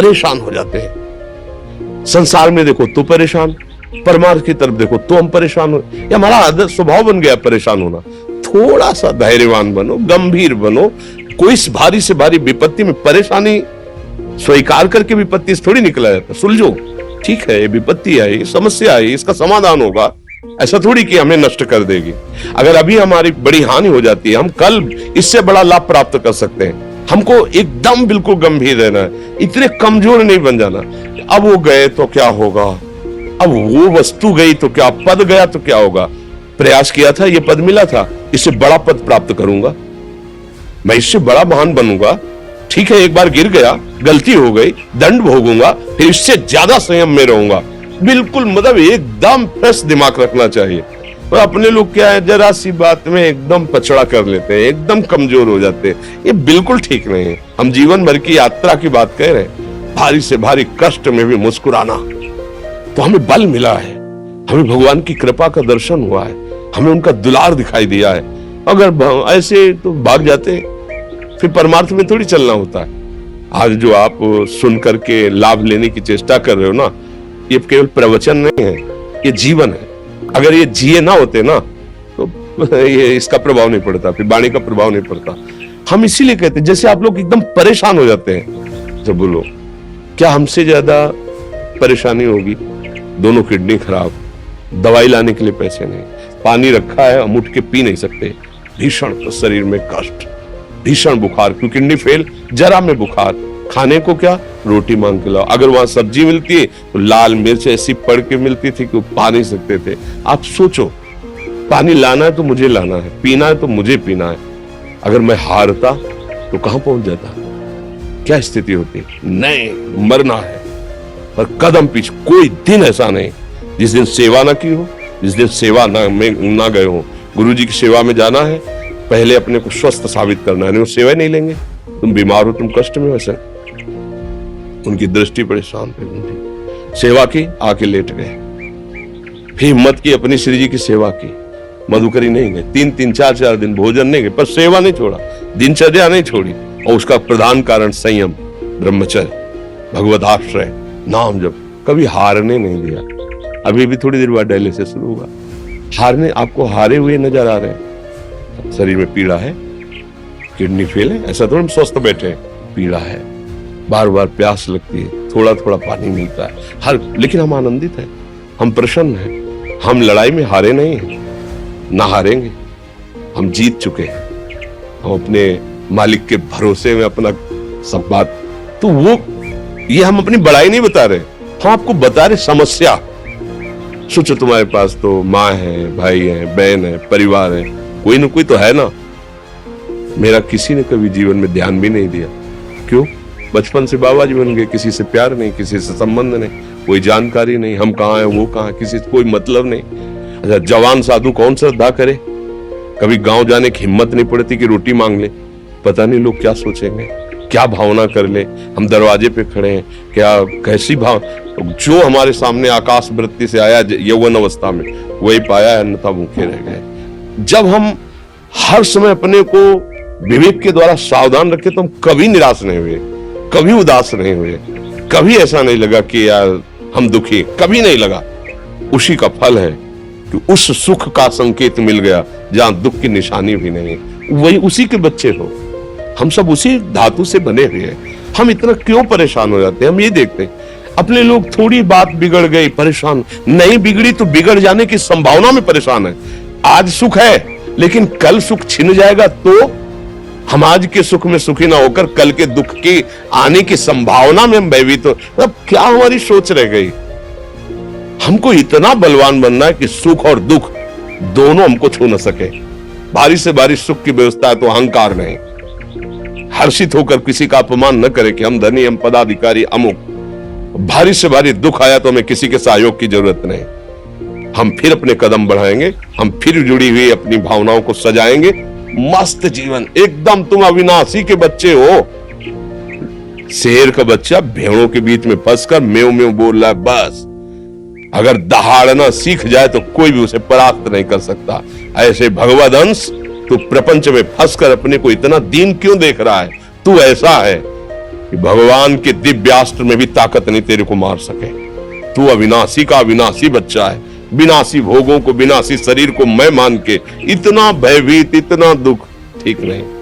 परेशान हो जाते हैं। संसार में देखो तो परेशान, परमार्थ की तरफ देखो तो हम परेशान हो, ये हमारा आदत स्वभाव बन गया परेशान होना। थोड़ा सा धैर्यवान बनो, गंभीर बनो। कोई भारी से भारी विपत्ति में परेशानी स्वीकार करके विपत्ति से थोड़ी निकला जाता। सुलझो, ठीक है ये विपत्ति आई, समस्या आई, इसका समाधान होगा, ऐसा थोड़ी कि हमें नष्ट कर देगी। अगर अभी हमारी बड़ी हानि हो जाती है, हम कल इससे बड़ा लाभ प्राप्त कर सकते हैं। हमको एकदम बिल्कुल गंभीर रहना है, इतने कमजोर नहीं बन जाना। अब वो गए तो क्या होगा, अब वो वस्तु गई तो क्या, पद गया तो क्या होगा। प्रयास किया था, ये पद मिला था, इससे बड़ा पद प्राप्त करूंगा, मैं इससे बड़ा महान बनूंगा। ठीक है, एक बार गिर गया, गलती हो गई, दंड भोगूंगा, फिर इससे ज्यादा संयम में रहूंगा। बिल्कुल मतलब एकदम फ्रेश दिमाग रखना चाहिए। और अपने लोग क्या है, जरा सी बात में एकदम पछड़ा कर लेते हैं, एकदम कमजोर हो जाते हैं। ये बिल्कुल ठीक नहीं है। हम जीवन भर की यात्रा की बात कह रहे हैं, भारी से भारी कष्ट में भी मुस्कुराना, तो हमें बल मिला है, हमें भगवान की कृपा का दर्शन हुआ है, हमें उनका दुलार दिखाई दिया है। अगर ऐसे तो भाग जाते फिर परमार्थ में थोड़ी चलना होता है। आज जो आप सुन करके लाभ लेने की चेष्टा कर रहे हो ना, ये केवल प्रवचन नहीं है, ये जीवन है। अगर ये जिए ना होते ना तो ये इसका प्रभाव नहीं पड़ता, फिर वाणी का प्रभाव नहीं पड़ता। हम इसीलिए कहते हैं, जैसे आप लोग एकदम परेशान हो जाते हैं जब बोलो, क्या हमसे ज्यादा परेशानी होगी? दोनों किडनी खराब, दवाई लाने के लिए पैसे नहीं, पानी रखा है हम उठ के पी नहीं सकते, भीषण शरीर में कष्ट, भीषण बुखार, क्योंकि किडनी फेल, जरा में बुखार, खाने को क्या, रोटी मांग के लाओ। अगर वहां सब्जी मिलती है तो लाल मिर्च ऐसी पड़ के मिलती थी कि वो पा नहीं सकते थे। आप सोचो, पानी लाना है तो मुझे लाना है, पीना है तो मुझे पीना है। अगर मैं हारता तो कहां पहुंच जाता, क्या स्थिति होती? नहीं, मरना है पर कदम पीछे। कोई दिन ऐसा नहीं जिस दिन सेवा ना की हो, जिस दिन सेवा ना गए हो। गुरु जी की सेवा में जाना है, पहले अपने को स्वस्थ साबित करना है, नहीं वो सेवा नहीं लेंगे। तुम बीमार हो, तुम कष्ट में हो, ऐसा उनकी दृष्टि परेशान थी। सेवा की, आके लेट गए। फिर हिम्मत की, अपनी श्री जी की सेवा की, मधुकरी नहीं गए, 3-3, 4-4 दिन भोजन नहीं गए, पर सेवा नहीं छोड़ा, दिनचर्या नहीं छोड़ी। और उसका प्रधान कारण संयम, ब्रह्मचर्य, भगवदाश्रय, नाम जप, कभी हारने नहीं दिया। अभी भी थोड़ी देर बाद डायलिसिस शुरू होगा। हारने, आपको हारे हुए नजर आ रहे हैं? शरीर में पीड़ा है, किडनी फेल है, ऐसा तो हम स्वस्थ बैठे हैं, पीड़ा है, बार बार प्यास लगती है, थोड़ा थोड़ा पानी मिलता है, लेकिन हम आनंदित हैं, हम प्रसन्न हैं, हम लड़ाई में हारे नहीं हैं, ना हारेंगे, हम जीत चुके हैं, हम अपने मालिक के भरोसे में अपना सब बात। तो वो ये हम अपनी बड़ाई नहीं बता रहे, हम आपको बता रहे समस्या। सोचो, तुम्हारे पास तो माँ है, भाई है, बहन है, परिवार है, कोई ना कोई तो है ना। मेरा किसी ने कभी जीवन में ध्यान भी नहीं दिया। क्यों? बचपन से बाबा जी बन गए, किसी से प्यार नहीं, किसी से संबंध नहीं, कोई जानकारी नहीं, हम कहाँ हैं, वो कहाँ, किसी से कोई मतलब नहीं। अच्छा, जवान साधु कौन श्रद्धा करे? कभी गांव जाने की हिम्मत नहीं पड़ती कि रोटी मांग ले, पता नहीं लोग क्या सोचेंगे, क्या भावना कर ले। हम दरवाजे पे खड़े हैं, क्या कैसी भाव, जो हमारे सामने आकाश वृत्ति से आया यौवन अवस्था में वही पाया, अन्यथा भूखे रह गए। जब हम हर समय अपने को विवेक के द्वारा सावधान रखे तो हम कभी निराश नहीं हुए, कभी उदास नहीं हुए, कभी ऐसा नहीं लगा कि यार हम दुखी, कभी नहीं लगा। उसी का फल है कि उस सुख का संकेत मिल गया जहां दुख की निशानी भी नहीं, वही उसी के बच्चे हो। हम सब उसी धातु से बने हुए हैं। हम इतना क्यों परेशान हो जाते हैं? हम ये देखते हैं अपने लोग, थोड़ी बात बिगड़ गई परेशान, नहीं बिगड़ी तो बिगड़ जाने की संभावना में परेशान है। आज सुख है लेकिन कल सुख छिन जाएगा तो हम आज के सुख में सुखी ना होकर कल के दुख की आने की संभावना में हम भयभीत हो। अब क्या हमारी सोच रह गई? हमको इतना बलवान बनना है कि सुख और दुख दोनों हमको छू न सके। भारी से भारी सुख की व्यवस्था है तो अहंकार नहीं, हर्षित होकर किसी का अपमान न करे कि हम धनी, हम पदाधिकारी, अमुक। भारी से भारी दुख आया तो हमें किसी के सहयोग की जरूरत नहीं, हम फिर अपने कदम बढ़ाएंगे, हम फिर जुड़ी हुई अपनी भावनाओं को सजाएंगे। मस्त जीवन एकदम। तुम अविनाशी के बच्चे हो। शेर का बच्चा भेड़ों के बीच में फंसकर मेव मेव बोल रहा है, बस अगर दहाड़ना सीख जाए तो कोई भी उसे परास्त नहीं कर सकता। ऐसे भगवद अंश, तू प्रपंच में फंसकर अपने को इतना दीन क्यों देख रहा है? तू ऐसा है, कि भगवान के दिव्यास्त्र में भी ताकत नहीं तेरे को मार सके। तू अविनाशी का अविनाशी बच्चा है। विनाशी भोगों को, विनाशी शरीर को मैं मान के इतना भयभीत, इतना दुख ठीक नहीं।